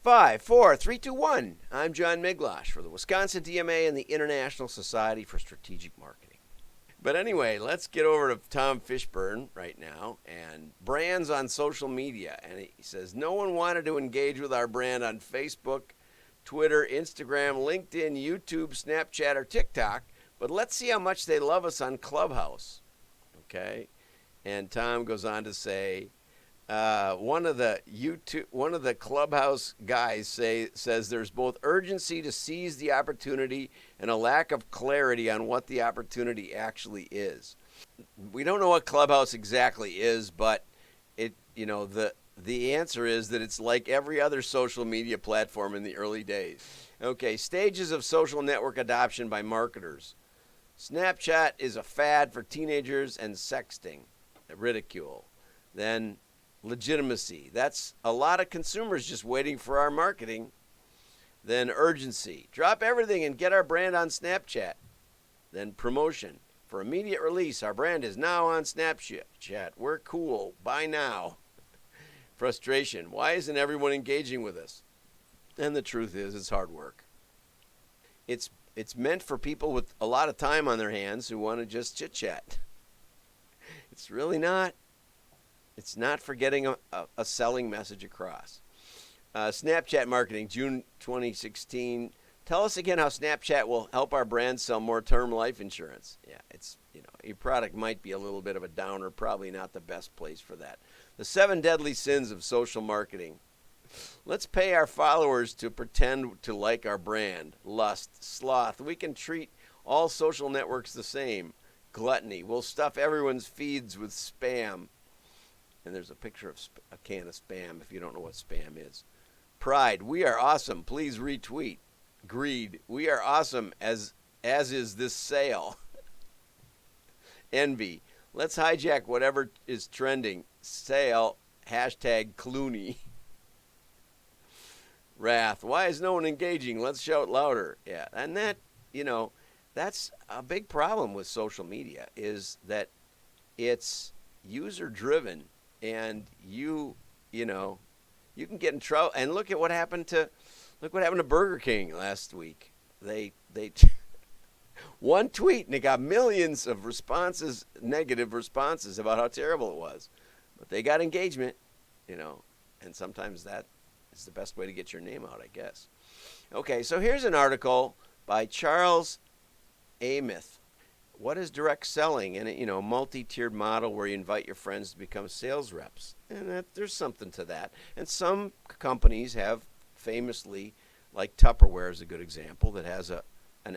5, 4, 3, 2, 1. I'm John Miglosh for the Wisconsin DMA and the International Society for Strategic Marketing. But anyway, let's get over to Tom Fishburne right now and brands on social media. And he says, no one wanted to engage with our brand on Facebook, Twitter, Instagram, LinkedIn, YouTube, Snapchat, or TikTok, but let's see how much they love us on Clubhouse. Okay? And Tom goes on to say, one of the Clubhouse guys says there's both urgency to seize the opportunity and a lack of clarity on what the opportunity actually is. We don't know what Clubhouse exactly is, but the answer is that it's like every other social media platform in the early days. Okay, stages of social network adoption by marketers. Snapchat is a fad for teenagers and sexting, ridicule. Then legitimacy. That's a lot of consumers just waiting for our marketing. Then urgency. Drop everything and get our brand on Snapchat. Then promotion. For immediate release, our brand is now on Snapchat. We're cool. Buy now. Frustration. Why isn't everyone engaging with us? And the truth is, it's hard work. It's meant for people with a lot of time on their hands who want to just chit-chat. It's really not. It's not for getting a selling message across. Snapchat marketing, June 2016. Tell us again how Snapchat will help our brand sell more term life insurance. Yeah, your product might be a little bit of a downer, probably not the best place for that. The 7 deadly sins of social marketing. Let's pay our followers to pretend to like our brand. Lust, sloth. We can treat all social networks the same. Gluttony. We'll stuff everyone's feeds with spam. And there's a picture of a can of Spam if you don't know what Spam is. Pride. We are awesome. Please retweet. Greed. We are awesome as is this sale. Envy. Let's hijack whatever is trending. Sale. Hashtag Clooney. Wrath. Why is no one engaging? Let's shout louder. Yeah. And that's a big problem with social media is that it's user driven. And you can get in trouble. And look what happened to Burger King last week. They one tweet and it got millions of responses, negative responses about how terrible it was. But they got engagement, and sometimes that is the best way to get your name out, I guess. Okay, so here's an article by Charles Amith. What is direct selling? And a multi-tiered model where you invite your friends to become sales reps. And there's something to that. And some companies have famously, like Tupperware is a good example, that has an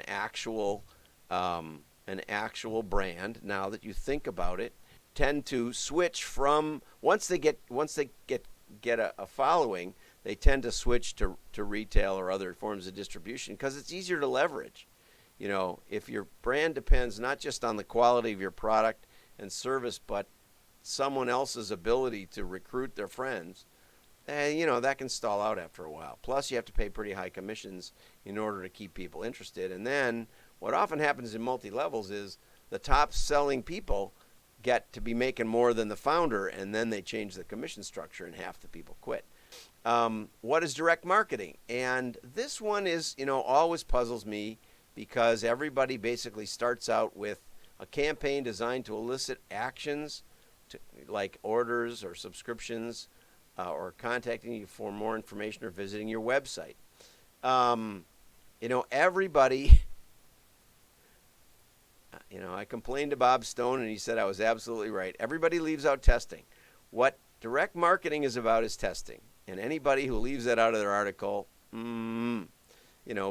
actual brand. Now that you think about it, tend to switch from once they get a following, they tend to switch to retail or other forms of distribution because it's easier to leverage. If your brand depends not just on the quality of your product and service, but someone else's ability to recruit their friends, that can stall out after a while. Plus, you have to pay pretty high commissions in order to keep people interested. And then what often happens in multi-levels is the top selling people get to be making more than the founder, and then they change the commission structure and half the people quit. What is direct marketing? And this one is, always puzzles me, because everybody basically starts out with a campaign designed to elicit actions like orders or subscriptions or contacting you for more information or visiting your website. Everybody, I complained to Bob Stone and he said I was absolutely right. Everybody leaves out testing. What direct marketing is about is testing. And anybody who leaves that out of their article,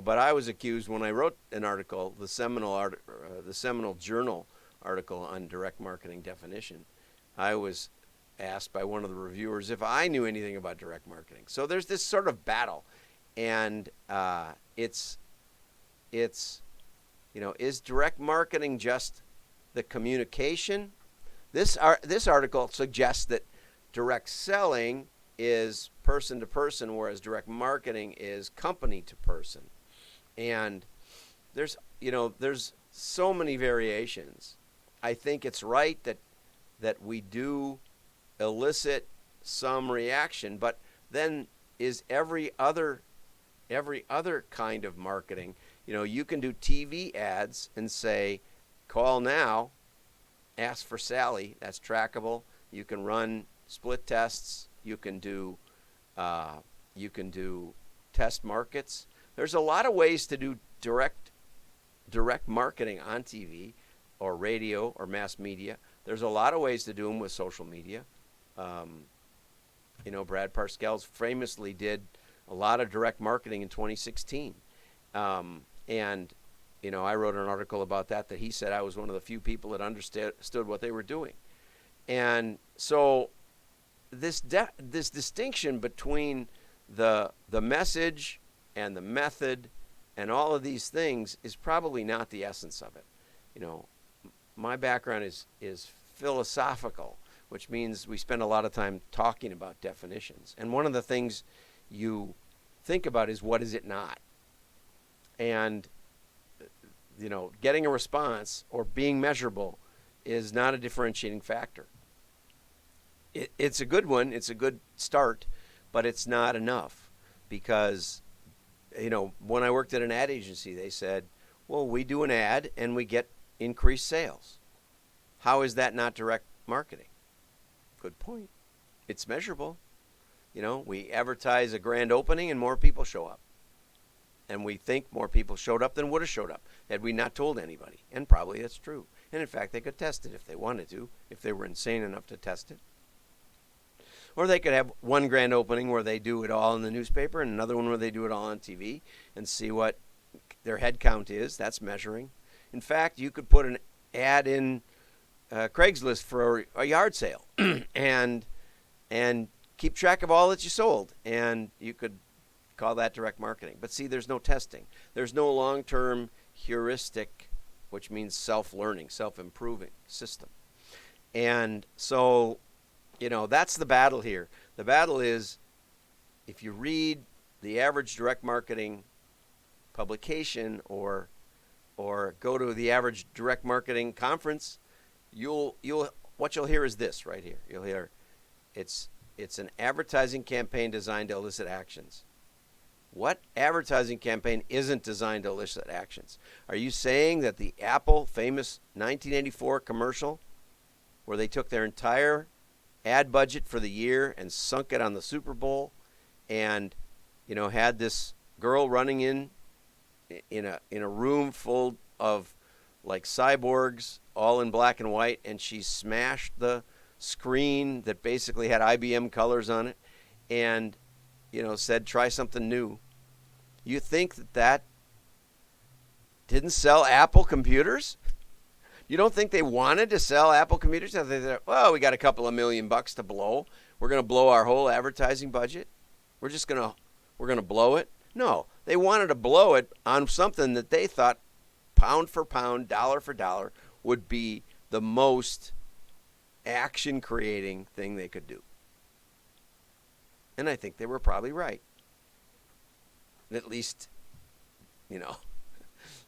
but I was accused when I wrote an article, the Seminole Journal article on direct marketing definition. I was asked by one of the reviewers if I knew anything about direct marketing. So there's this sort of battle, and is direct marketing just the communication? This article suggests that direct selling is person to person, whereas direct marketing is company to person. And there's so many variations. I think it's right that we do elicit some reaction, but then is every other kind of marketing. You can do TV ads and say, call now, ask for Sally. That's trackable. You can run split tests. You can do test markets. There's a lot of ways to do direct marketing on TV or radio or mass media. There's a lot of ways to do them with social media. Brad Parscales famously did a lot of direct marketing in 2016. And I wrote an article about that he said I was one of the few people that understood what they were doing. And so this distinction between the message and the method and all of these things is probably not the essence of it. My background is philosophical, which means we spend a lot of time talking about definitions. And one of the things you think about is, what is it not? And getting a response or being measurable is not a differentiating factor. It's a good one. It's a good start, but it's not enough, because, when I worked at an ad agency, they said, well, we do an ad and we get increased sales. How is that not direct marketing? Good point. It's measurable. We advertise a grand opening and more people show up. And we think more people showed up than would have showed up had we not told anybody. And probably that's true. And in fact, they could test it if they wanted to, if they were insane enough to test it. Or they could have one grand opening where they do it all in the newspaper and another one where they do it all on TV and see what their head count is. That's measuring. In fact, you could put an ad in Craigslist for a yard sale and keep track of all that you sold. And you could call that direct marketing. But see, there's no testing. There's no long-term heuristic, which means self-learning, self-improving system. And so, that's the battle here. The battle is, if you read the average direct marketing publication or go to the average direct marketing conference, what you'll hear is this right here. You'll hear it's an advertising campaign designed to elicit actions. What advertising campaign isn't designed to elicit actions? Are you saying that the Apple famous 1984 commercial, where they took their entire ad budget for the year and sunk it on the Super Bowl, and had this girl running in a room full of like cyborgs, all in black and white, and she smashed the screen that basically had IBM colors on it, and said, try something new? You think that didn't sell Apple computers? You don't think they wanted to sell Apple computers? They said, well, we got a couple of $1 million to blow. We're going to blow our whole advertising budget. We're going to blow it. No, they wanted to blow it on something that they thought, pound for pound, dollar for dollar, would be the most action-creating thing they could do. And I think they were probably right. At least,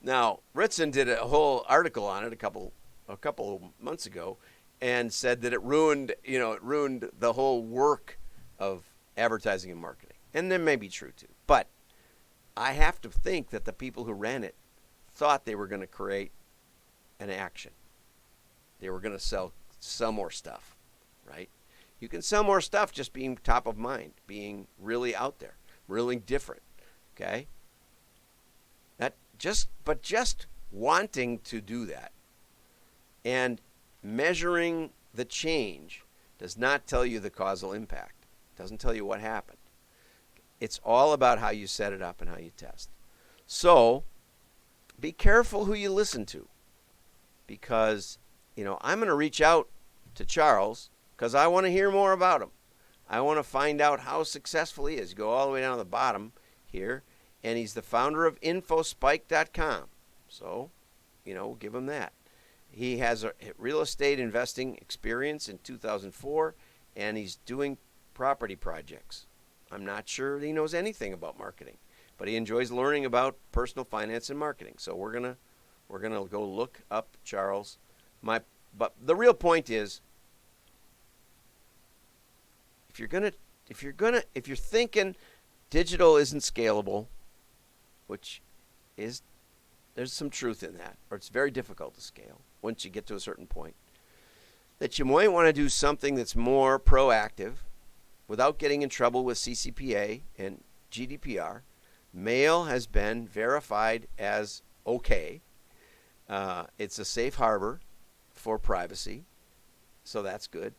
Now, Ritson did a whole article on it a couple of months ago, and said that it ruined the whole work of advertising and marketing. And that may be true too. But I have to think that the people who ran it thought they were going to create an action. They were going to sell more stuff, right? You can sell more stuff just being top of mind, being really out there, really different, okay? Just wanting to do that and measuring the change does not tell you the causal impact. It doesn't tell you what happened. It's all about how you set it up and how you test. So be careful who you listen to, because I'm going to reach out to Charles because I want to hear more about him. I want to find out how successful he is. Go all the way down to the bottom here, and he's the founder of infospike.com. So, give him that. He has a real estate investing experience in 2004, and he's doing property projects. I'm not sure he knows anything about marketing, but he enjoys learning about personal finance and marketing. So we're gonna go look up Charles. But the real point is, if you're thinking digital isn't scalable, which is, there's some truth in that, or it's very difficult to scale once you get to a certain point. That you might want to do something that's more proactive without getting in trouble with CCPA and GDPR. Mail has been verified as okay. It's a safe harbor for privacy, so that's good.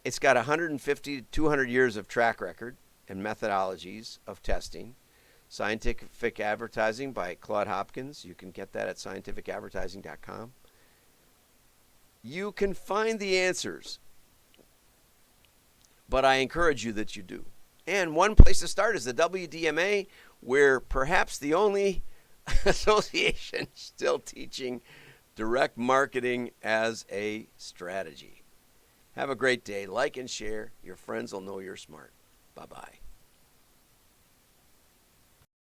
It's got 150 to 200 years of track record and methodologies of testing. Scientific Advertising by Claude Hopkins. You can get that at scientificadvertising.com. You can find the answers, but I encourage you that you do. And one place to start is the WDMA, where perhaps the only association still teaching direct marketing as a strategy. Have a great day. Like and share. Your friends will know you're smart. Bye-bye.